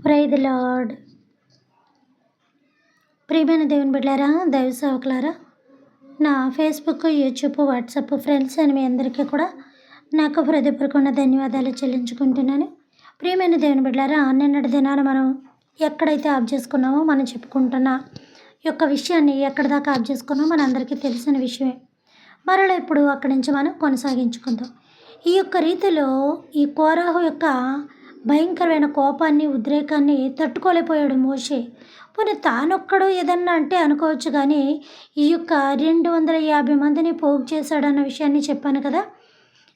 Praise the lord. ప్రియమైన దేవుని బిడ్డలారా, దైవ సేవకులారా, నా ఫేస్బుక్, యూట్యూబ్, వాట్సాప్ ఫ్రెండ్స్ అని మీ అందరికీ కూడా నాకు హృదయపూర్వకమైన ధన్యవాదాలు చెల్లించుకుంటున్నాను. ప్రియమైన దేవుని బిడ్డలారా, నిన్నటి దినాన మనం ఎక్కడైతే ఆఫ్ చేసుకున్నామో మనం చెప్పుకుంటున్న యొక్క విషయాన్ని ఎక్కడి దాకా ఆఫ్ చేసుకున్నామో మనందరికీ తెలిసిన విషయమే. మరలా ఇప్పుడు అక్కడి నుంచి మనం కొనసాగించుకుందాం. ఈ యొక్క రీతిలో ఈ కోరాహు యొక్క భయంకరమైన కోపాన్ని, ఉద్రేకాన్ని తట్టుకోలేకపోయాడు మోషే. పోనీ తానొక్కడు ఏదన్నా అంటే అనుకోవచ్చు, కానీ ఈ యొక్క 250 మందిని పోగు చేశాడన్న విషయాన్ని చెప్పాను కదా.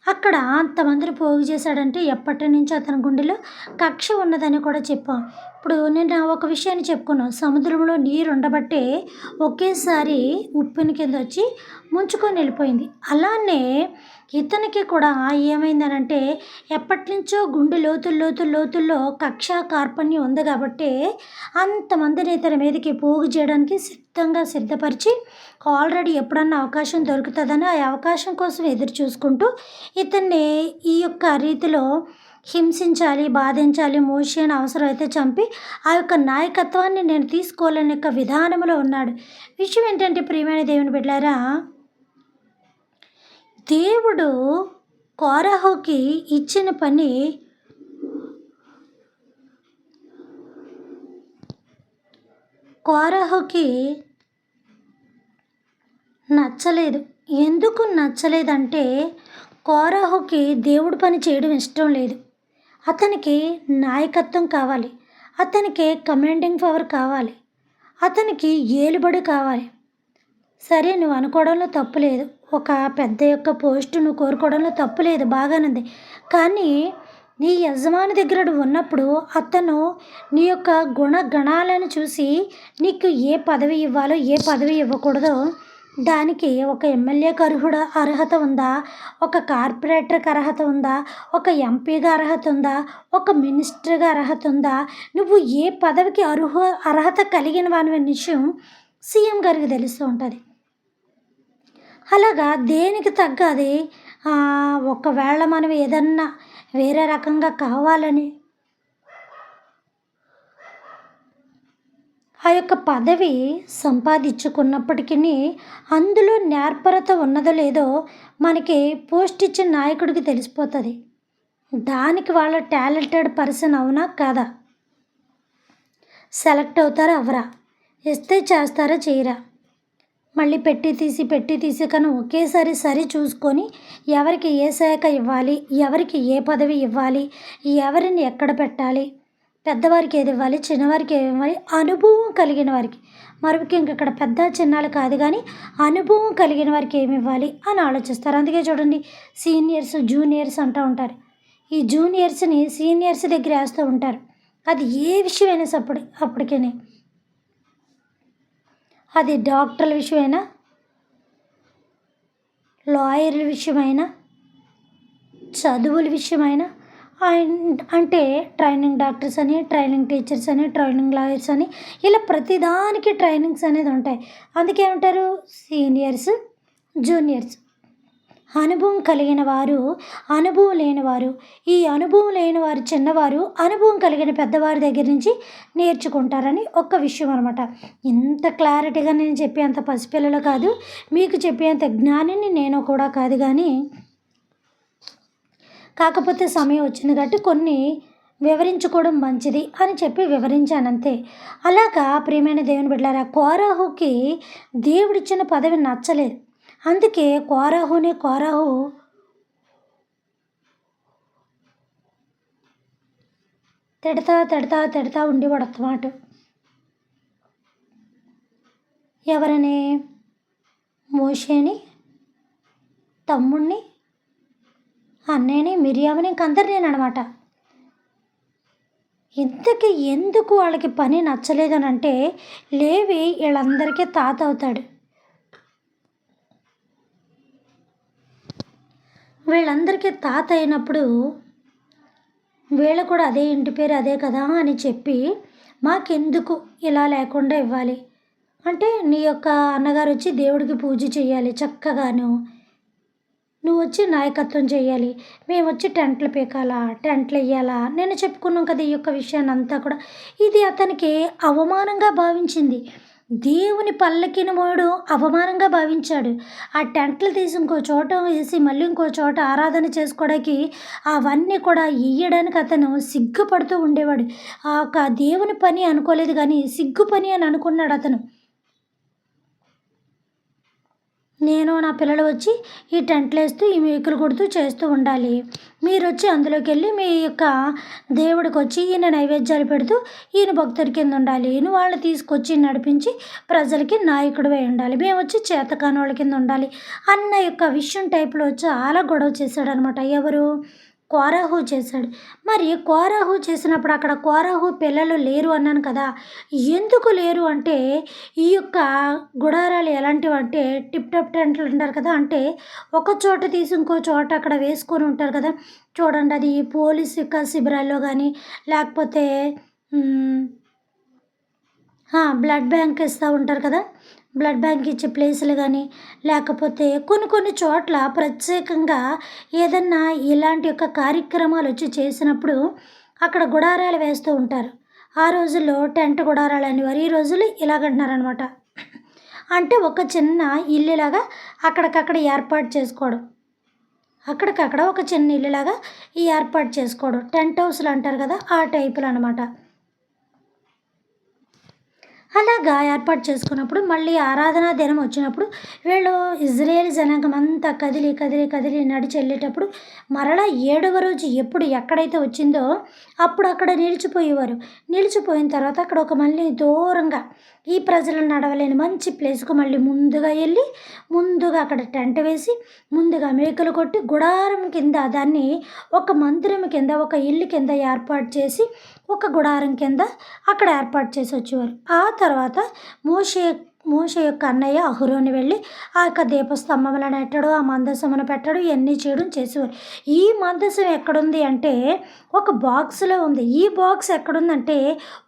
అక్కడ అంతమందిని పోగు చేశాడంటే ఎప్పటి నుంచో అతని గుండెలో కక్ష ఉన్నదని కూడా చెప్పాం. ఇప్పుడు నేను ఒక విషయాన్ని చెప్పుకున్నాను. సముద్రంలో నీరు ఉండబట్టే ఒకేసారి ఉప్పెన కింద వచ్చి ముంచుకొని వెళ్ళిపోయింది. అలానే ఇతనికి కూడా ఏమైందనంటే ఎప్పటి నుంచో గుండె లోతుల్లో కక్ష కార్పణ్యం ఉంది కాబట్టి అంతమందిని ఇతని మీదకి పోగు చేయడానికి సిద్ధపరిచి ఆల్రెడీ ఎప్పుడన్నా అవకాశం దొరుకుతుందని ఆ అవకాశం కోసం ఎదురు చూసుకుంటూ ఇతన్ని ఈ యొక్క రీతిలో హింసించాలి, బాధించాలి, మోషేని అవసరమైతే చంపి ఆ యొక్క నాయకత్వాన్ని నేను తీసుకోవాలని యొక్క విధానంలో ఉన్నాడు. విషయం ఏంటంటే ప్రియమైన దేవుని బిడ్డలారా, దేవుడు కోరాహుకి ఇచ్చిన పని కోరాహుకి నచ్చలేదు. ఎందుకు నచ్చలేదంటే కోరాహుకి దేవుడి పని చేయడం ఇష్టం లేదు. అతనికి నాయకత్వం కావాలి, అతనికి కమాండింగ్ పవర్ కావాలి, అతనికి ఏలుబడి కావాలి. సరే, నువ్వు అనుకోవడంలో తప్పు లేదు. ఒక పెద్ద యొక్క పోస్టు నువ్వు కోరుకోవడంలో తప్పు లేదు, బాగానుంది. కానీ నీ యజమాని దగ్గర నువ్వు ఉన్నప్పుడు అతను నీ యొక్క గుణగణాలను చూసి నీకు ఏ పదవి ఇవ్వాలో ఏ పదవి ఇవ్వకూడదో దానికి ఒక ఎమ్మెల్యేకి అర్హత ఉందా, ఒక కార్పొరేటర్కి అర్హత ఉందా, ఒక ఎంపీగా అర్హత ఉందా, ఒక మినిస్టర్గా అర్హత ఉందా, నువ్వు ఏ పదవికి అర్హత కలిగిన వాని విషయం సీఎం గారికి తెలుస్తూ ఉంటుంది. అలాగా దేనికి తగ్గది ఒకవేళ మనం ఏదన్నా వేరే రకంగా కావాలని ఆ యొక్క పదవి సంపాదించుకున్నప్పటికీ అందులో నేర్పరత ఉన్నదో లేదో మనకి పోస్ట్ ఇచ్చిన నాయకుడికి తెలిసిపోతుంది. దానికి వాళ్ళ టాలెంటెడ్ పర్సన్ అవునా కాదా, సెలెక్ట్ అవుతారా అవరా, ఇస్తే చేస్తారా చేయరా, మళ్ళీ పెట్టి తీసి కానీ ఒకేసారి సరి చూసుకొని ఎవరికి ఏ శాఖ ఇవ్వాలి, ఎవరికి ఏ పదవి ఇవ్వాలి, ఎవరిని ఎక్కడ పెట్టాలి, పెద్దవారికి ఏది ఇవ్వాలి, చిన్నవారికి ఏమి ఇవ్వాలి, అనుభవం కలిగిన వారికి, మరొక ఇక్కడ పెద్ద చిన్నాలు కాదు కానీ అనుభవం కలిగిన వారికి ఏమి ఇవ్వాలి అని ఆలోచిస్తారు. అందుకే చూడండి, సీనియర్స్ జూనియర్స్ అంటూ ఉంటారు. ఈ జూనియర్స్ని సీనియర్స్ దగ్గర వేస్తూ ఉంటారు. అది ఏ విషయమైనా అప్పటికే అది డాక్టర్ల విషయమైనా, లాయర్ల విషయమైనా, చదువుల విషయమైనా, అంటే ట్రైనింగ్ డాక్టర్స్ అని, ట్రైనింగ్ టీచర్స్ అని, ట్రైనింగ్ లాయర్స్ అని, ఇలా ప్రతిదానికి ట్రైనింగ్స్ అనేది ఉంటాయి. అందుకే ఏమంటారు, సీనియర్స్ జూనియర్స్. అనుభవం కలిగిన వారు, అనుభవం లేనివారు. ఈ అనుభవం లేని వారు చిన్నవారు, అనుభవం కలిగిన పెద్దవారి దగ్గర నుంచి నేర్చుకుంటారని ఒక విషయం అనమాట. ఇంత క్లారిటీగా నేను చెప్పేంత పసిపిల్లలు కాదు, మీకు చెప్పేంత జ్ఞానిని నేను కూడా కాదు, కానీ కాకపోతే సమయం వచ్చింది కాబట్టి కొన్ని వివరించుకోవడం మంచిది అని చెప్పి వివరించానంతే. అలాగా ప్రియమైన దేవుని బిడ్డలారా, కోరాహుకి దేవుడిచ్చిన పదవి నచ్చలేదు. అందుకే కోరాహు తిడతా ఉండేవాడు అన్నమాట. ఎవరని, మోషేని, తమ్ముడిని, అన్నయ్యని, మిరియాముని, ఇంకందరినీ అనమాట. ఇంతకీ ఎందుకు వాళ్ళకి పని నచ్చలేదని అంటే, లేవి వీళ్ళందరికీ తాత అవుతాడు. వీళ్ళందరికీ తాత అయినప్పుడు వీళ్ళు కూడా అదే ఇంటి పేరు అదే కదా అని చెప్పి మాకెందుకు ఇలా లేకుండా ఇవ్వాలి అంటే, నీ యొక్క అన్నగారు వచ్చి దేవుడికి పూజ చేయాలి చక్కగాను, నువ్వు వచ్చి నాయకత్వం చేయాలి. మేము వచ్చి టెంట్లు పీకాలా, టెంట్లు ఎయ్యాలా, నేను చెప్పుకున్నాం కదా! ఈ యొక్క విషయాన్నంతా కూడా. ఇది అతనికి అవమానంగా భావించింది. దేవుని పల్లకిని మోయడం అవమానంగా భావించాడు. ఆ టెంట్లు తీసి ఇంకో చోట వేసి మళ్ళీ ఇంకో చోట ఆరాధన చేసుకోవడానికి అవన్నీ కూడా ఎయ్యడానికి అతను సిగ్గుపడుతూ ఉండేవాడు. ఆ యొక్క దేవుని పని అనుకోలేదు గానీ, సిగ్గు పని అని అనుకున్నాడు అతను. నేను నా పిల్లలు వచ్చి ఈ టెంట్లేస్తూ, ఈ మేకులు కొడుతూ చేస్తూ ఉండాలి. మీరొచ్చి అందులోకెళ్ళి మీ యొక్క దేవుడికొచ్చి ఈయన నైవేద్యాలు పెడుతూ, ఈయన భక్తుడి కింద ఉండాలి. నువ్వు వాళ్ళని తీసుకొచ్చి నడిపించి ప్రజలకి నాయకుడివై ఉండాలి. మేమొచ్చి చేతకానోళ్ళ కింద ఉండాలి అన్న యొక్క విషయం టైప్‌లో చాలా గొడవ చేశాడనమాట. ఎవరు? కోరహు చేశాడు. మరి కోరహు చేసినప్పుడు అక్కడ కోరహు పిల్లలు లేరు అన్నాను కదా! ఎందుకు లేరు అంటే, ఈ యొక్క గుడారాలు ఎలాంటివంటే టిప్ టాప్ టెంట్లు అంటారు కదా! అంటే ఒక చోట తీసి ఇంకో చోట అక్కడ వేసుకొని ఉంటారు కదా! చూడండి అది పోలీస్ యొక్క శిబిరాల్లో గానీ, లేకపోతే హ్మ్. బ్లడ్ బ్యాంక్ ఇస్తా ఉంటారు కదా! బ్లడ్ బ్యాంక్ ఇచ్చే ప్లేసులు గానీ, లేకపోతే కొన్ని కొన్ని చోట్ల ప్రత్యేకంగా ఏదన్నా ఇలాంటి యొక్క కార్యక్రమాలొచ్చి చేసినప్పుడు అక్కడ గుడారాలు వేస్తూ ఉంటారు. ఆ రోజుల్లో టెంట్ గుడారాలు అనేవారు. ఈ రోజుల్లో ఇలాగంటున్నారనమాట. అంటే ఒక చిన్న ఇల్లులాగా అక్కడికక్కడ ఏర్పాటు చేసుకోవడం. అక్కడికక్కడ ఒక చిన్న ఇల్లులాగా ఏర్పాటు చేసుకోవడం. టెంట్ హౌస్‌లు అంటారు కదా! ఆ టైపులో అనమాట. అలాగా ఏర్పాటు చేసుకున్నప్పుడు మళ్ళీ ఆరాధనా దినం వచ్చినప్పుడు వీళ్ళు ఇజ్రాయేల్ జనాంగం అంతా కదిలి, కదిలి, కదిలి నడిచి వెళ్ళేటప్పుడు మరలా ఏడవ రోజు ఎప్పుడు ఎక్కడైతే వచ్చిందో అప్పుడు అక్కడ నిలిచిపోయేవారు. నిలిచిపోయిన తర్వాత అక్కడ ఒక మళ్ళీ దూరంగా ఈ ప్రజలు నడవలేని మంచి ప్లేస్‌కు మళ్ళీ ముందుగా ఎళ్లి, ముందుగా అక్కడ టెంట్ వేసి, ముందుగా మేకులు కొట్టి గుడారం కింద దాన్ని ఒక మందిరం కింద, ఒక ఇల్లు కింద ఏర్పాటు చేసి, ఒక గుడారం కింద అక్కడ ఏర్పాటు చేసి వచ్చేవారు. ఆ తర్వాత మోషే మోషే యొక్క అన్నయ్య అహరోను వెళ్ళి ఆ యొక్క దీపస్తంభంలో నెట్టడం, ఆ మందసమును పెట్టడం ఇయన్నీ చేయడం చేసేవారు. ఈ మందసం ఎక్కడుంది అంటే ఒక బాక్స్‌లో ఉంది. ఈ బాక్స్ ఎక్కడుందంటే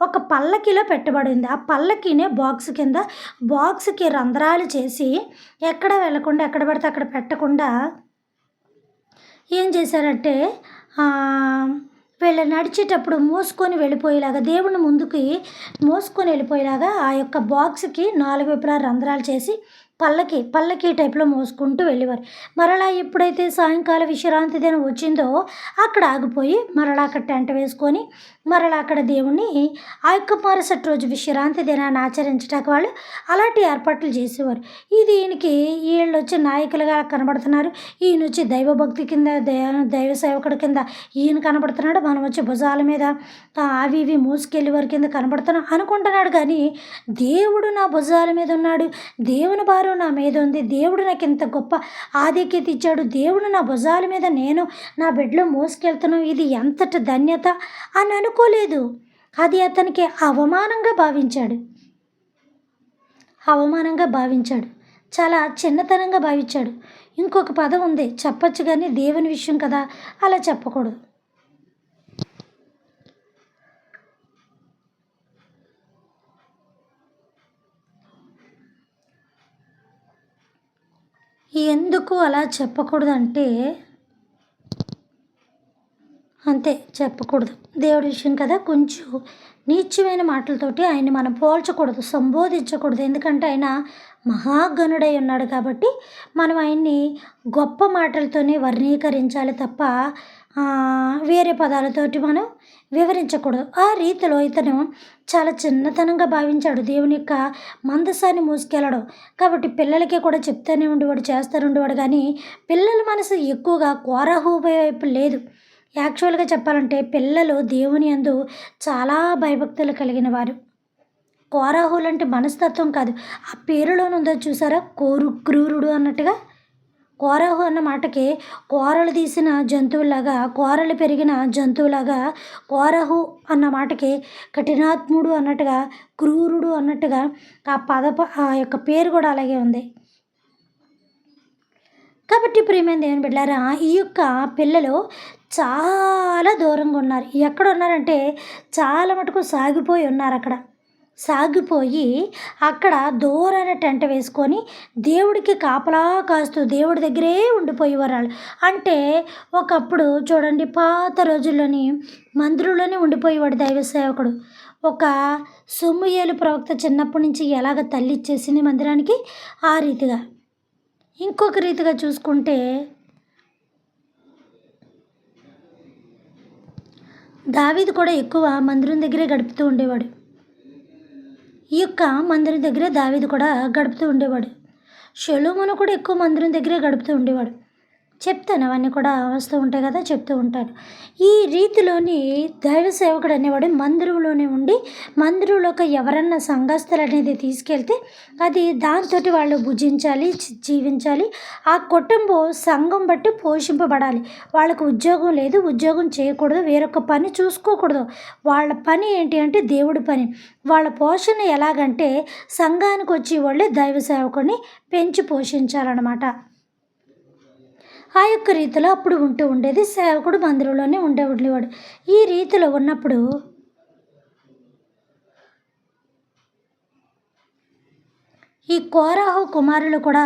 ఒక పల్లకీలో పెట్టబడింది. ఆ పల్లకీనే బాక్స్ కింద బాక్స్‌కి రంధ్రాలు చేసి ఎక్కడ వెళ్ళకుండా ఎక్కడ పడితే అక్కడ పెట్టకుండా ఏం చేశారంటే ఆహ్, వీళ్ళు నడిచేటప్పుడు మోసుకొని వెళ్ళిపోయేలాగా దేవుడిని ముందుకి మోసుకొని వెళ్ళిపోయేలాగా ఆ యొక్క బాక్స్‌కి నాలుగు వైపులా రంధ్రాలు చేసి పల్లకీ టైప్‌లో మోసుకుంటూ వెళ్ళేవారు. మరలా ఎప్పుడైతే సాయంకాల విశ్రాంతి దినం వచ్చిందో అక్కడ ఆగిపోయి మరలా అక్కడ టెంట్ వేసుకొని మరలా అక్కడ దేవుడిని ఆ యొక్క మరుసటి రోజు విశ్రాంతి దినాన్ని ఆచరించటానికి వాళ్ళు అలాంటి ఏర్పాట్లు చేసేవారు. ఇది ఈయనకి ఈళ్ళొచ్చి నాయకులుగా కనబడుతున్నారు. ఈయనొచ్చి దైవభక్తి కింద దైవ సేవకుడి కింద ఈయన కనబడుతున్నాడు. మనం వచ్చి భుజాల మీద అవి ఇవి మోసుకెళ్ళేవారి కింద కనబడుతున్నాం అనుకుంటున్నాడు కానీ, దేవుడు నా భుజాల మీద ఉన్నాడు. దేవుని భారం నా మీద ఉంది. దేవుడు నాకు ఇంత గొప్ప ఆధిక్యత ఇచ్చాడు. దేవుడు నా భుజాల మీద నేను నా బిడ్డలో మోసుకెళ్తున్నాను. ఇది ఎంతటి ధన్యత అని అనుకోలేదు. అది అతనికి అవమానంగా భావించాడు. అవమానంగా భావించాడు. చాలా చిన్నతనంగా భావించాడు. ఇంకొక పదం ఉంది చెప్పొచ్చు గానీ దేవుని విషయం కదా! అలా చెప్పకూడదు. ఎందుకు అలా చెప్పకూడదంటే అంతే చెప్పకూడదు. దేవుడి విషయం కదా! కొంచెం నీచమైన మాటలతోటి ఆయన్ని మనం పోల్చకూడదు, సంబోధించకూడదు. ఎందుకంటే ఆయన మహాగణుడై ఉన్నాడు కాబట్టి మనం ఆయన్ని గొప్ప మాటలతోనే వర్ణీకరించాలి తప్ప వేరే పదాలతోటి మనం వివరించకూడదు. ఆ రీతిలో ఇతను చాలా చిన్నతనంగా భావించాడు దేవుని యొక్క మందసాన్ని మోసుకెళ్ళడం. కాబట్టి పిల్లలకి కూడా చెప్తూనే ఉండేవాడు, చేస్తూనే ఉండేవాడు కానీ పిల్లల మనసు ఎక్కువగా కోరహు వైపు లేదు. యాక్చువల్‌గా చెప్పాలంటే పిల్లలు దేవుని యందు చాలా భయభక్తులు కలిగిన వారు. కోరాహులంటే మనస్తత్వం కాదు. ఆ పేరులోనే ఉందో చూసారా? క్రూరుడు అన్నట్టుగా. కోరాహు అన్న మాటకి కోరలు తీసిన జంతువులాగా, కోరలు పెరిగిన జంతువులాగా కోరహు అన్న మాటకి కఠినాత్ముడు అన్నట్టుగా, క్రూరుడు అన్నట్టుగా ఆ యొక్క పేరు కూడా అలాగే ఉంది. కాబట్టి ప్రియమైన దేవుని బిడ్డలారా, ఈ యొక్క పిల్లలు చాలా దూరంగా ఉన్నారు. ఎక్కడున్నారంటే చాలా మటుకు సాగిపోయి ఉన్నారక్కడ. సాగిపోయి అక్కడ దూరాన టెంట్ వేసుకొని దేవుడికి కాపలా కాస్తూ దేవుడి దగ్గరే ఉండిపోయేవారు వాళ్ళు. అంటే ఒకప్పుడు చూడండి, పాత రోజుల్లోని మందిరంలోనే ఉండిపోయేవాడు దైవ సేవకుడు. ఒక సమూయేలు ప్రవక్త చిన్నప్పటి నుంచి ఎలాగ తల్లి ఇచ్చేసింది మందిరానికి, ఆ రీతిగా. ఇంకొక రీతిగా చూసుకుంటే దావీదు కూడా ఎక్కువ మందిరం దగ్గరే గడుపుతూ ఉండేవాడు. ఈ యొక్క మందిరం దగ్గరే దావీదు కూడా గడుపుతూ ఉండేవాడు. సొలొమోను కూడా ఎక్కువ మందిరం దగ్గరే గడుపుతూ ఉండేవాడు. చెప్తాను, అవన్నీ కూడా వస్తూ ఉంటాయి కదా, చెప్తూ ఉంటాను. ఈ రీతిలోని దైవ సేవకుడు అనేవాడు మందిరంలోనే ఉండి, మందిరంలోకి ఎవరన్నా సంఘస్థులు అనేది తీసుకెళ్తే అది దాంతో వాళ్ళు భుజించాలి, జీవించాలి. ఆ కుటుంబం సంఘం బట్టి పోషింపబడాలి. వాళ్ళకు ఉద్యోగం లేదు, ఉద్యోగం చేయకూడదు, వేరొక పని చూసుకోకూడదు. వాళ్ళ పని ఏంటి అంటే దేవుడి పని. వాళ్ళ పోషణ ఎలాగంటే సంఘానికి వచ్చి వాళ్ళే దైవ సేవకుడిని పెంచి పోషించాలన్నమాట. ఆ యొక్క రీతిలో అప్పుడు ఉంటూ ఉండేది. సేవకుడు మందిరంలోనే ఉండేవాడు. ఈ రీతిలో ఉన్నప్పుడు ఈ కోరాహు కుమారులు కూడా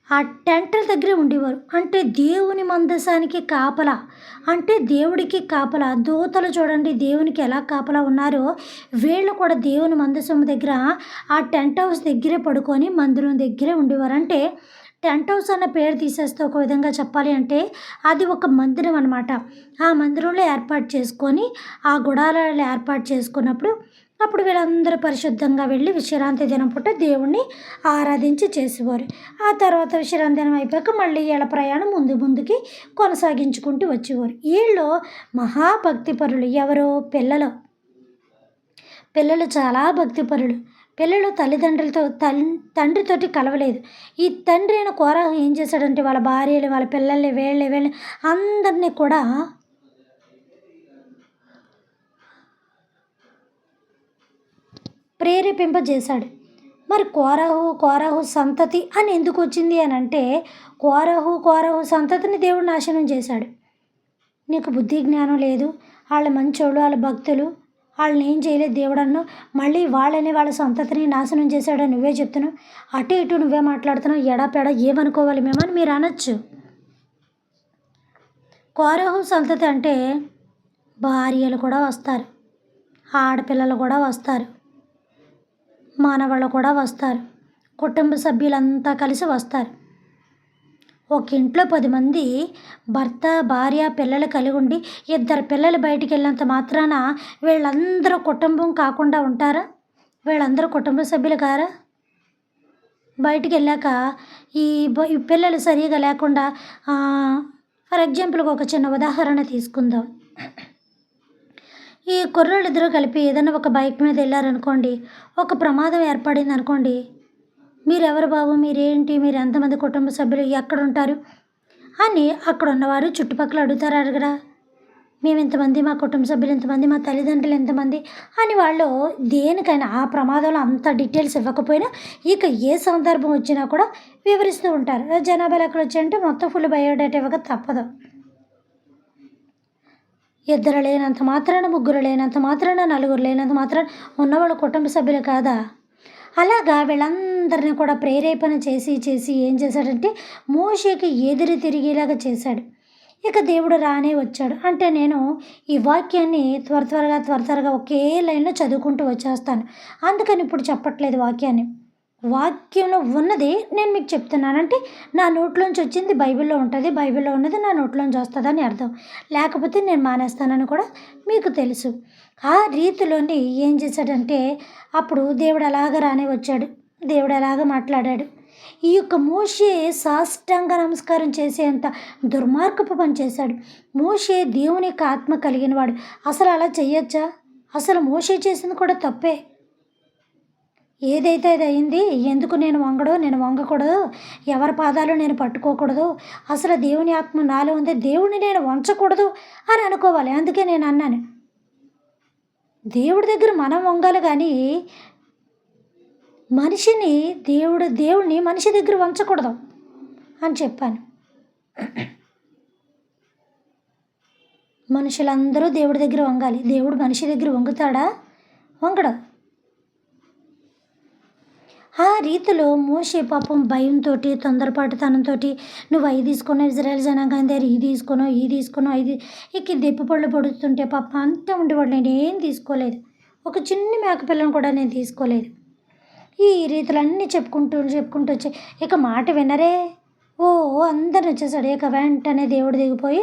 ఆ టెంట్ల దగ్గరే ఉండేవారు. అంటే దేవుని మందసానికి కాపలా, అంటే దేవుడికి కాపలా. దూతలు చూడండి దేవునికి ఎలా కాపలా ఉన్నారో, వీళ్ళు కూడా దేవుని మందసం దగ్గర ఆ టెంట్ హౌస్ దగ్గరే పడుకొని మందిరం దగ్గరే ఉండేవారు. అంటే టెంట్ హౌస్ అన్న పేరు తీసేస్తే ఒక విధంగా చెప్పాలి అంటే అది ఒక మందిరం అనమాట. ఆ మందిరంలో ఏర్పాటు చేసుకొని ఆ గుడారాలు ఏర్పాటు చేసుకున్నప్పుడు అప్పుడు వీళ్ళందరూ పరిశుద్ధంగా వెళ్ళి విశ్రాంతి దినం పూట దేవుణ్ణి ఆరాధించి చేసేవారు. ఆ తర్వాత విశ్రాంతి దినం అయిపోయాక మళ్ళీ వీళ్ళ ప్రయాణం ముందుకి కొనసాగించుకుంటూ వచ్చేవారు. వీళ్ళు మహాభక్తిపరులు. ఎవరో పిల్లలు చాలా భక్తిపరులు. పిల్లలు తల్లిదండ్రులతో తండ్రితోటి కలవలేదు. ఈ తండ్రి అయిన కోరాహు ఏం చేశాడంటే వాళ్ళ భార్యలు, వాళ్ళ పిల్లల్ని, వీళ్ళని అందరినీ కూడా ప్రేరేపింపజేశాడు. మరి కోరాహు సంతతి అని ఎందుకు వచ్చింది అని అంటే కోరాహు సంతతిని దేవుడు నాశనం చేశాడు. నీకు బుద్ధి జ్ఞానం లేదు, వాళ్ళు మంచోళ్ళు, వాళ్ళ భక్తులు, వాళ్ళని ఏం చేయలేదు దేవుడు అన్నావు, మళ్ళీ వాళ్ళ సంతతిని నాశనం చేశాడని నువ్వే చెప్తున్నావు, అటు ఇటు నువ్వే మాట్లాడుతున్నావు, ఎడాపెడా ఏమనుకోవాలి మేమని మీరు అనొచ్చు. కోరాహు సంతతి అంటే భార్యలు కూడా వస్తారు, ఆడపిల్లలు కూడా వస్తారు, మానవాళ్ళు కూడా వస్తారు, కుటుంబ సభ్యులంతా కలిసి వస్తారు. ఒక ఇంట్లో 10 మంది భర్త, భార్య, పిల్లలు కలిగి ఉండి 2 పిల్లలు బయటికి వెళ్ళినంత మాత్రాన వీళ్ళందరూ కుటుంబం కాకుండా ఉంటారా? వీళ్ళందరూ కుటుంబ సభ్యులు కారా? బయటికి వెళ్ళాక ఈ పిల్లలు సరిగా లేకుండా ఫర్ ఎగ్జాంపుల్గా ఒక చిన్న ఉదాహరణ తీసుకుందాం. ఈ కుర్రోళ్ళు ఇద్దరు కలిపి ఏదైనా ఒక బైక్ మీద వెళ్ళారనుకోండి, ఒక ప్రమాదం ఏర్పడింది అనుకోండి, మీరెవరు బాబు, మీరేంటి, మీరు ఎంతమంది కుటుంబ సభ్యులు, ఎక్కడుంటారు అని అక్కడ ఉన్నవారు చుట్టుపక్కల అడుగుతారు. అడగరా? మేము ఇంతమంది, మా కుటుంబ సభ్యులు ఇంతమంది, మా తల్లిదండ్రులు ఎంతమంది అని వాళ్ళు దేనికైనా ఆ ప్రమాదంలో అంత డీటెయిల్స్ ఇవ్వకపోయినా ఇక ఏ సందర్భం వచ్చినా కూడా వివరిస్తూ ఉంటారు. జనాభా లెక్కలు వచ్చాయంటే మొత్తం ఫుల్ బయోడేటా ఇవ్వక తప్పదు. 2 లేనంత మాత్రాన, 3 లేనంత మాత్రాన, 4 లేనంత మాత్రాన ఉన్నవాళ్ళు కుటుంబ సభ్యులు కాదా? అలాగా వీళ్ళందరినీ కూడా ప్రేరేపణ చేసి ఏం చేశాడంటే మోషేకి ఎదురు తిరిగేలాగా చేశాడు. ఇక దేవుడు రానే వచ్చాడు. అంటే నేను ఈ వాక్యాన్ని త్వరగా ఒకే లైన్లో చదువుకుంటూ వచ్చేస్తాను. అందుకని ఇప్పుడు చెప్పట్లేదు వాక్యాన్ని. వాక్యంలో ఉన్నది నేను మీకు చెప్తున్నాను. అంటే నా నోట్లోంచి వచ్చింది బైబిల్లో ఉంటుంది, బైబిల్లో ఉన్నది నా నోట్లోంచి వస్తుందని అర్థం. లేకపోతే నేను మానేస్తానని కూడా మీకు తెలుసు. ఆ రీతిలోని ఏం చేశాడంటే అప్పుడు దేవుడు అలాగ రానే వచ్చాడు, దేవుడు అలాగ మాట్లాడాడు. ఈ యొక్క మోషే సాష్టాంగ నమస్కారం చేసేంత దుర్మార్గపు పని చేశాడు. మోషే దేవుని యొక్క ఆత్మ కలిగినవాడు. అసలు అలా చెయ్యొచ్చా? అసలు మోషే చేసింది కూడా తప్పే. ఏదైతే అది అయింది, ఎందుకు నేను వంగకూడదు, ఎవరి పాదాలు నేను పట్టుకోకూడదు, అసలు దేవుని ఆత్మ నాలో ఉంది, దేవుడిని నేను వంచకూడదు అని అనుకోవాలి. అందుకే నేను అన్నాను, దేవుడి దగ్గర మనం వంగాలి కానీ దేవుడిని మనిషి దగ్గర వంచకూడదు అని చెప్పాను. మనుషులందరూ దేవుడి దగ్గర వంగాలి. దేవుడు మనిషి దగ్గర వంగుతాడా? వంగడు. ఆ రీతిలో మోషే పాపం భయంతో తొందరపాటుతనంతో నువ్వు అవి తీసుకున్నావు ఇజ్రాయెల్ జనాంగం దగ్గర ఇది తీసుకున్నావు ఇది తీసుకున్నావు ఇది ఇక దెప్పు పళ్ళు పొడుస్తుంటే పాప అంతా ఉండేవాడు. నేను ఏం తీసుకోలేదు, ఒక చిన్న మేకపిల్లను కూడా నేను తీసుకోలేదు. ఈ రీతులన్నీ చెప్పుకుంటూ చెప్పుకుంటూ వచ్చి ఇక మాట వినరే. ఓ అందరిని వచ్చేసాడు. ఇక వెంటనే దేవుడు దిగిపోయి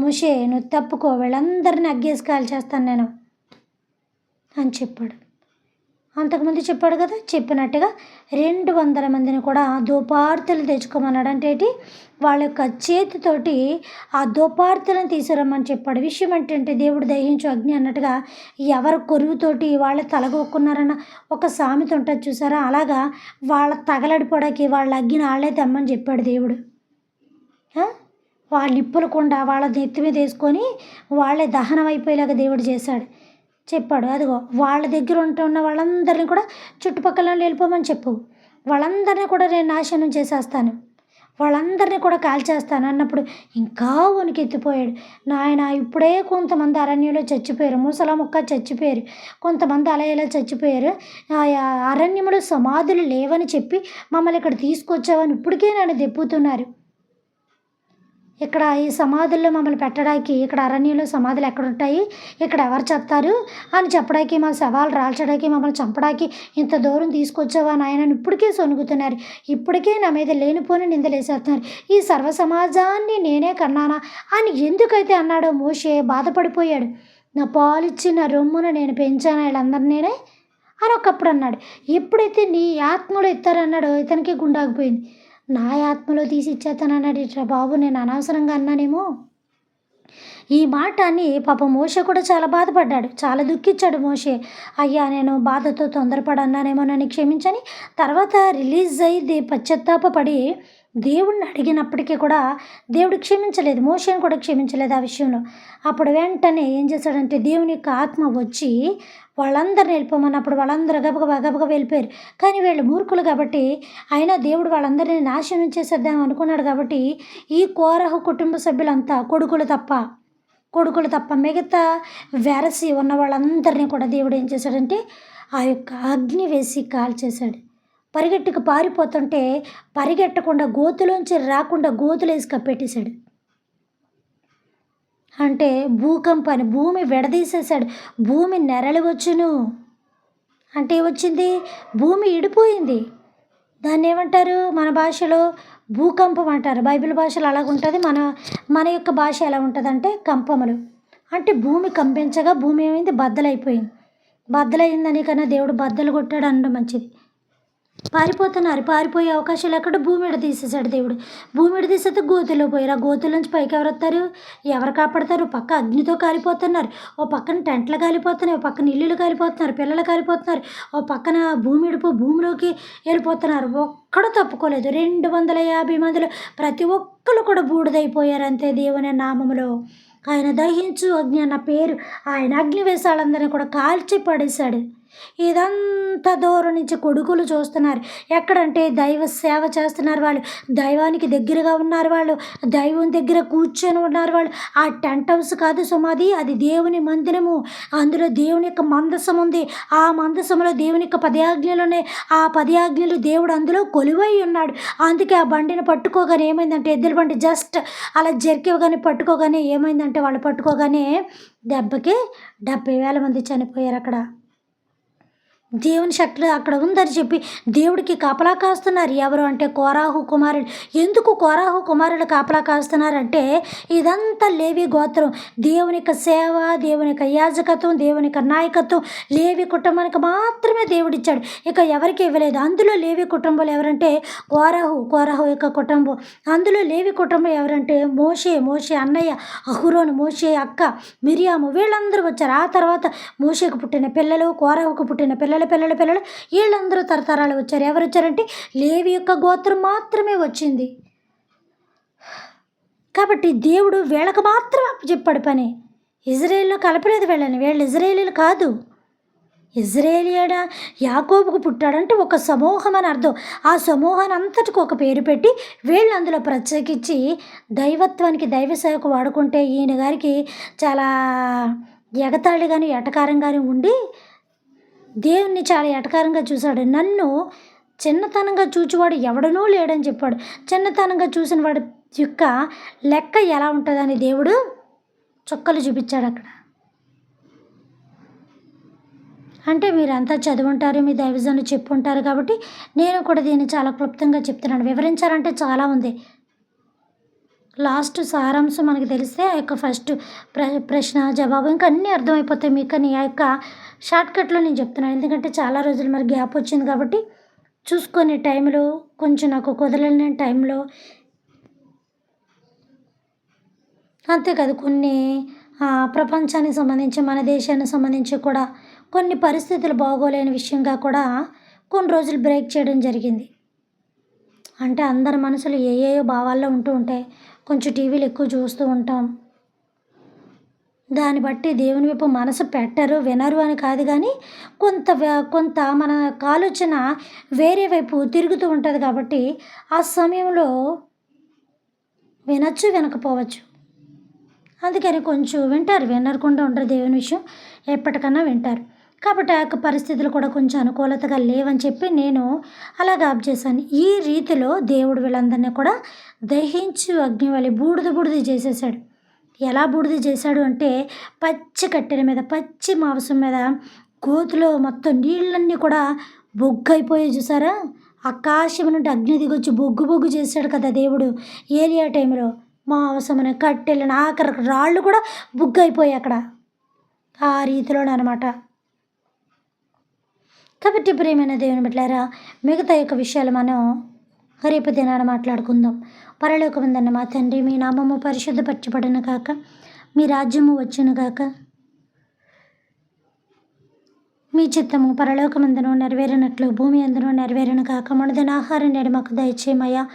మోషే నువ్వు తప్పుకో, వీళ్ళందరినీ అగ్గేసి కాల్చేస్తాను నేను అని చెప్పాడు. అంతకుముందు చెప్పాడు కదా, చెప్పినట్టుగా 200 మందిని కూడా దోపార్తులు తెచ్చుకోమన్నాడు. అంటే ఏంటి, వాళ్ళ యొక్క చేతితోటి ఆ దోపార్తులను తీసుకురమ్మని చెప్పాడు. విషయం ఏంటంటే దేవుడు దహించు అగ్ని అన్నట్టుగా ఎవరు కొరువుతోటి వాళ్ళు తలగొక్కున్నారన్న ఒక సామెత ఉంటుంది చూసారా, అలాగా వాళ్ళ తగలడిపోవడానికి వాళ్ళ అగ్గిని వాళ్ళే తెమ్మని చెప్పాడు దేవుడు. వాళ్ళ నిప్పులకుండా వాళ్ళ నెత్తి మీద వేసుకొని వాళ్ళే దహనం అయిపోయేలాగా దేవుడు చేశాడు, చెప్పాడు. అదిగో వాళ్ళ దగ్గర ఉంటున్న వాళ్ళందరినీ కూడా చుట్టుపక్కల వెళ్ళిపోమని చెప్పు, వాళ్ళందరినీ కూడా నేను నాశనం చేసేస్తాను, వాళ్ళందరినీ కూడా కాల్చేస్తాను అన్నప్పుడు ఇంకా వణికెత్తిపోయాడు. నాయన ఇప్పుడే కొంతమంది అరణ్యంలో చచ్చిపోయారు, ముసల ముక్క చచ్చిపోయారు, కొంతమంది అలా ఇలా చచ్చిపోయారు, అరణ్యములో సమాధులు లేవని చెప్పి మమ్మల్ని ఇక్కడ తీసుకొచ్చావని ఇప్పటికే నన్ను దెప్పుతున్నారు. ఇక్కడ ఈ సమాధుల్లో మమ్మల్ని పెట్టడానికి, ఇక్కడ అరణ్యంలో సమాధులు ఎక్కడుంటాయి, ఇక్కడ ఎవరు చెప్తారు అని చెప్పడానికి, మా శవాలు రాల్చడానికి, మమ్మల్ని చంపడానికి ఇంత దూరం తీసుకొచ్చావా నాయనని ఇప్పటికే సొనుగుతున్నారు. ఇప్పటికే నా మీద లేనిపోని నిందలేసేస్తున్నారు. ఈ సర్వ సమాజాన్ని నేనే కన్నానా అని ఎందుకైతే అన్నాడో మోషే బాధపడిపోయాడు. నా పాలిచ్చిన రొమ్మును నేను పెంచాను వీళ్ళందరినీ నేనే అని ఒకప్పుడు అన్నాడు. ఎప్పుడైతే నీ ఆత్మలో ఇస్తారన్నాడో ఇతనికి గుండాగిపోయింది. నా ఆత్మలో తీసి ఇచ్చేస్తానన్నాడు ఇట్లా బాబు, నేను అనవసరంగా అన్నానేమో. ఈ మాట అని పాపం మోషే కూడా చాలా బాధపడ్డాడు, చాలా దుఃఖించాడు మోషే. అయ్యా నేను బాధతో తొందరపడన్నానేమో, నన్ను క్షమించని. తర్వాత రిలీజ్ అయ్యి పశ్చాత్తాపడి దేవుడిని అడిగినప్పటికీ కూడా దేవుడు క్షమించలేదు, మోషేని కూడా క్షమించలేదు ఆ విషయంలో. అప్పుడు వెంటనే ఏం చేశాడంటే దేవుని యొక్క ఆత్మ వచ్చి వాళ్ళందరిని వెళ్ళిపోమన్నప్పుడు వాళ్ళందరూ గబగబా వెళ్ళిపోయారు. కానీ వీళ్ళు మూర్ఖులు కాబట్టి అయినా దేవుడు వాళ్ళందరినీ నాశనం చేసేద్దాం అనుకున్నాడు. కాబట్టి ఈ కోరహు కుటుంబ సభ్యులంతా కొడుకులు తప్ప మిగతా వెరసి ఉన్న వాళ్ళందరినీ కూడా దేవుడు ఏం చేశాడంటే ఆ యొక్క అగ్ని వేసి కాల్చేశాడు. పరిగెట్టుకు పారిపోతుంటే పరిగెట్టకుండా గోతులోంచి రాకుండా గోతులేసి కప్పెట్టేశాడు. అంటే భూకంపాన్ని భూమి విడదీసేశాడు. భూమి నెరలి వచ్చును అంటే వచ్చింది, భూమి ఇడిపోయింది. దాన్ని ఏమంటారు మన భాషలో భూకంపం అంటారు, బైబిల్ భాషలో అలాగుంటుంది. మన యొక్క భాష ఎలా ఉంటుంది అంటే కంపములు. అంటే భూమి కంపించగా భూమి ఏమైంది, బద్దలైపోయింది. బద్దలైందని కన్నా దేవుడు బద్దలు కొట్టాడు అనడం మంచిది. పారిపోయే అవకాశాలు ఎక్కడ, భూమి మీద తీసేశాడు దేవుడు. భూమి మీద తీసేస్తే గోతులో పోయారు. ఆ గోతుల నుంచి పైకి ఎవరు వస్తారు, ఎవరు కాపాడతారు? పక్క అగ్నితో కాలిపోతున్నారు, ఓ పక్కన టెంట్లు కాలిపోతున్నాయి, ఓ పక్కన ఇల్లులు కాలిపోతున్నారు, పిల్లలు కాలిపోతున్నారు, ఓ పక్కన భూమి ఇడుపు భూమిలోకి వెళ్ళిపోతున్నారు. ఒక్కడు తప్పుకోలేదు. 250 మందిలో ప్రతి ఒక్కరు కూడా బూడిదైపోయారు అంతే. దేవుని నామములో ఆయన దహించు అగ్ని అన్న పేరు, ఆయన అగ్ని వేసాలందరినీ కూడా కాల్చి పడేశాడు. ఇదంతా దూరం నుంచి కొడుకులు చూస్తున్నారు. ఎక్కడంటే దైవ సేవ చేస్తున్నారు వాళ్ళు, దైవానికి దగ్గరగా ఉన్నారు వాళ్ళు, దైవం దగ్గర కూర్చొని ఉన్నారు వాళ్ళు. ఆ టెంట్ హౌస్ కాదు సుమాది, అది దేవుని మందిరము. అందులో దేవుని యొక్క మందసం ఉంది. ఆ మందసంలో దేవుని యొక్క 10 ఆజ్ఞలు ఉన్నాయి. ఆ 10 ఆజ్ఞలు దేవుడు అందులో కొలువై ఉన్నాడు. అందుకే ఆ బండిని పట్టుకోగానే ఏమైందంటే, ఎద్దుల బండి జస్ట్ అలా జరికేవగానే పట్టుకోగానే ఏమైందంటే, వాళ్ళు పట్టుకోగానే దెబ్బకి 70,000 మంది చనిపోయారు అక్కడ. దేవుని శక్తి అక్కడ ఉందని చెప్పి దేవుడికి కాపలా కాస్తున్నారు. ఎవరు అంటే కోరాహు కుమారులు. ఎందుకు కోరాహు కుమారులు కాపలా కాస్తున్నారంటే, ఇదంతా లేవి గోత్రం. దేవుని యొక్క సేవ, దేవుని యొక్క యాజకత్వం, దేవుని యొక్క నాయకత్వం లేవి కుటుంబానికి మాత్రమే దేవుడిచ్చాడు, ఇక ఎవరికి ఇవ్వలేదు. అందులో లేవి కుటుంబాలు ఎవరంటే కోరాహు యొక్క కుటుంబం. అందులో లేవి కుటుంబం ఎవరంటే మోషే అన్నయ్య అహరోను, మోషే అక్క మిరియాము, వీళ్ళందరూ వచ్చారు. ఆ తర్వాత మోషేకు పుట్టిన పిల్లలు, కోరాహుకు పుట్టిన పిల్లలు వీళ్ళందరూ తరతరాలు వచ్చారు. ఎవరు వచ్చారంటే లేవి యొక్క గోత్రం మాత్రమే వచ్చింది. కాబట్టి దేవుడు వీళ్ళకి మాత్రం చెప్పాడు పని. ఇజ్రాయేల్లో కలపలేదు వీళ్ళని, వీళ్ళు ఇజ్రాయేలీలు కాదు. ఇజ్రాయేలీయుడ యాకోబుకు పుట్టాడంటే ఒక సమూహం అని అర్థం. ఆ సమూహాన్ని అంతటికి ఒక పేరు పెట్టి వీళ్ళు అందులో ప్రత్యేకించి దైవత్వానికి దైవ సేవకు వాడుకుంటే ఈయన గారికి చాలా ఎగతాళి కానీ ఎటకారం కానీ ఉండి దేవుణ్ణి చాలా ఎటకారంగా చూశాడు. నన్ను చిన్నతనంగా చూచువాడు ఎవడనూ లేడని చెప్పాడు. చిన్నతనంగా చూసిన వాడి యొక్క లెక్క ఎలా ఉంటుందని దేవుడు చుక్కలు చూపించాడు అక్కడ. అంటే మీరంతా చదువుంటారు, మీ దైవజనులు చెప్పుంటారు కాబట్టి నేను కూడా దీన్ని చాలా క్లుప్తంగా చెప్తున్నాను. వివరించాలంటే చాలా ఉంది. లాస్ట్ సారాంశం మనకు తెలిస్తే ఆ యొక్క ఫస్ట్ ప్రశ్న జవాబు ఇంకా అన్నీ అర్థమైపోతాయి మీకు. అని ఆ యొక్క షార్ట్కట్లో నేను చెప్తున్నాను. ఎందుకంటే చాలా రోజులు మరి గ్యాప్ వచ్చింది కాబట్టి చూసుకునే టైంలో కొంచెం నాకు కుదరలేని టైంలో అంతేకాదు కొన్ని ప్రపంచానికి సంబంధించి మన దేశానికి సంబంధించి కూడా కొన్ని పరిస్థితులు బాగోలేని విషయంగా కూడా కొన్ని రోజులు బ్రేక్ చేయడం జరిగింది. అంటే అందరి మనసులు ఏయేయో భావాల్లో ఉంటూ ఉంటాయి. కొంచెం టీవీలు ఎక్కువ చూస్తూ ఉంటాం. దాన్ని బట్టి దేవుని వైపు మనసు పెట్టరు, వినరు అని కాదు కానీ కొంత మన యొక్క ఆలోచన వేరే వైపు తిరుగుతూ ఉంటుంది కాబట్టి ఆ సమయంలో వినొచ్చు, వినకపోవచ్చు. అందుకని కొంచెం వింటారు, వినకుండా ఉండరు. దేవుని విషయం ఎప్పటికన్నా వింటారు. కాబట్టి ఆ యొక్క పరిస్థితులు కూడా కొంచెం అనుకూలతగా లేవని చెప్పి నేను అలాగ ఆప్ చేశాను. ఈ రీతిలో దేవుడు వీళ్ళందరినీ కూడా దహించి అగ్ని వలె బూడిద బూడిద చేసేసాడు. ఎలా బూడిద చేశాడు అంటే పచ్చి కట్టెల మీద, పచ్చి మాంసం మీద, గోతులో మొత్తం నీళ్ళన్నీ కూడా బొగ్గైపోయాయి చూసారా. ఆకాశం నుండి అగ్ని దిగొచ్చి బొగ్గు బొగ్గు చేశాడు కదా దేవుడు ఏలియా టైంలో. మాంసమున కట్టెలను ఆఖరికి రాళ్ళు కూడా బుగ్గైపోయాయి అక్కడ. ఆ రీతిలోనమాట. కాబట్టి ప్రియమైన దేవుని బిడ్డలారా, మిగతా యొక్క విషయాలు మనం రేపు దినాన మాట్లాడుకుందాం. పరలోకమందున్న మా తండ్రి, మీ నామము పరిశుద్ధపరచబడును గాక, మీ రాజ్యము వచ్చును గాక, మీ చిత్తము పరలోకమందును నెరవేరినట్లు భూమి అందును నెరవేరును గాక. మనదిన ఆహారం నేడు మాకు దయచేయమయ్యా.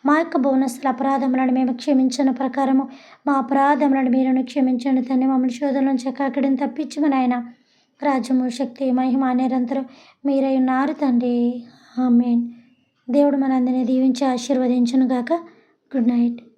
మా యొక్క బోనస్ల అపరాధములను మేము క్షమించిన ప్రకారము మా అపరాధములను మీరును క్షమించండి తండ్రి. మమ్మల్ని శోధన నుంచి కాకిడిని తప్పించమని ఆయన రాజ్యము శక్తి మహిమ నిరంతరం మీరై ఉన్నారు తండ్రి. ఆమేన్. దేవుడు మనందరినీ దీవించి ఆశీర్వదించును గాక. Good night.